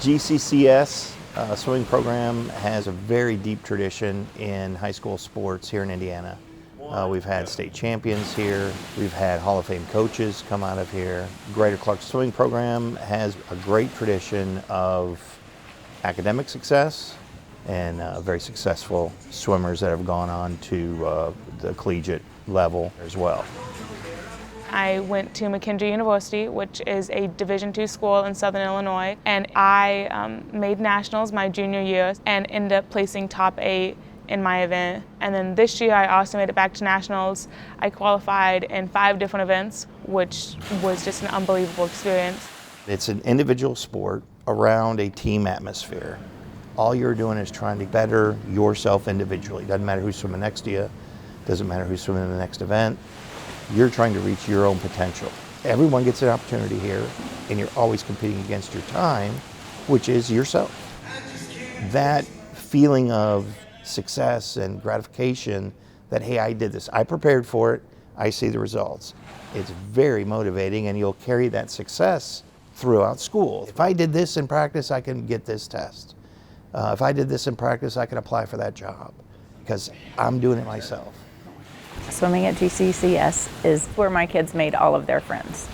GCCS swimming program has a very deep tradition in high school sports here in Indiana. We've had state champions here. We've had Hall of Fame coaches come out of here. Greater Clark Swimming Program has a great tradition of academic success and very successful swimmers that have gone on to the collegiate level as well. I went to McKendree University, which is a Division II school in Southern Illinois, and I made nationals my junior year and ended up placing top 8 in my event. And then this year I also made it back to nationals. I qualified in 5 different events, which was just an unbelievable experience. It's an individual sport around a team atmosphere. All you're doing is trying to better yourself individually. Doesn't matter who's swimming next to you, doesn't matter who's swimming in the next event. You're trying to reach your own potential. Everyone gets an opportunity here, and you're always competing against your time, which is yourself. That feeling of success and gratification that, hey, I did this, I prepared for it, I see the results. It's very motivating, and you'll carry that success throughout school. If I did this in practice, I can get this test. If I did this in practice, I can apply for that job because I'm doing it myself. Swimming at GCCS is where my kids made all of their friends.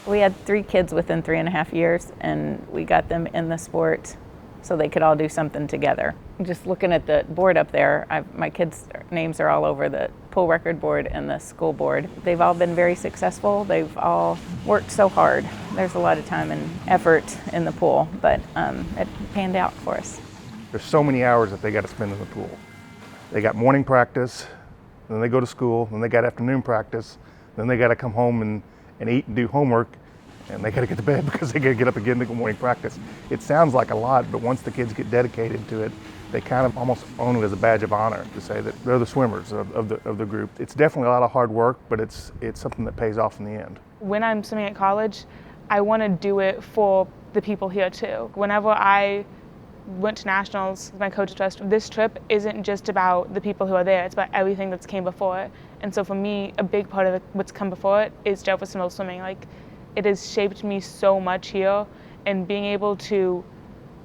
We had 3 kids within 3.5 years, and we got them in the sport so they could all do something together. Just looking at the board up there, my kids' names are all over the pool record board and the school board. They've all been very successful. They've all worked so hard. There's a lot of time and effort in the pool, but it panned out for us. There's so many hours that they got to spend in the pool. They got morning practice, then they go to school, then they got afternoon practice, then they got to come home and eat and do homework, and they got to get to bed because they got to get up again to go morning practice. It sounds like a lot, but once the kids get dedicated to it, they kind of almost own it as a badge of honor to say that they're the swimmers of the group. It's definitely a lot of hard work, but it's something that pays off in the end. When I'm swimming at college, I want to do it for the people here too. Whenever I went to nationals, my coach stressed, this trip isn't just about the people who are there, it's about everything that's came before it. And so for me, a big part of what's come before it is Jeffersonville Swimming. Like, it has shaped me so much here, and being able to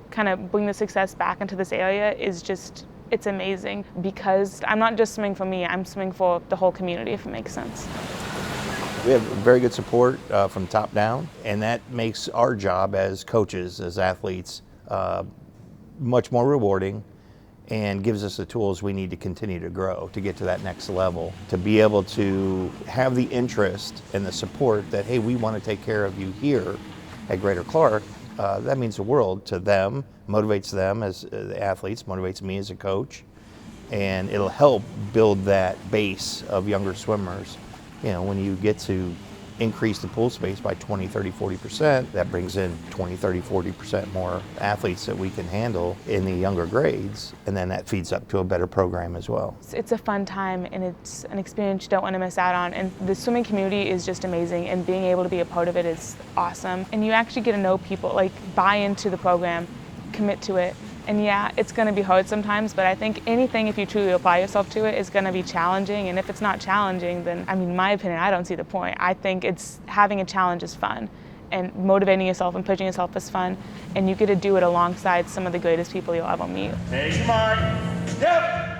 kind of bring the success back into this area is just, it's amazing, because I'm not just swimming for me, I'm swimming for the whole community, if it makes sense. We have very good support from top down, and that makes our job as coaches, as athletes, much more rewarding, and gives us the tools we need to continue to grow, to get to that next level, to be able to have the interest and the support that, hey, we want to take care of you here at Greater Clark. That means the world to them, motivates them as the athletes, motivates me as a coach, and it'll help build that base of younger swimmers. You know, when you get to increase the pool space by 20, 30, 40%, that brings in 20, 30, 40% more athletes that we can handle in the younger grades, and then that feeds up to a better program as well. It's a fun time, and it's an experience you don't want to miss out on, and the swimming community is just amazing, and being able to be a part of it is awesome. And you actually get to know people, like buy into the program, commit to it. And yeah, it's going to be hard sometimes, but I think anything, if you truly apply yourself to it, is going to be challenging. And if it's not challenging, then, I mean, in my opinion, I don't see the point. I think having a challenge is fun, and motivating yourself and pushing yourself is fun. And you get to do it alongside some of the greatest people you'll ever meet. Hey, Mike. Yep.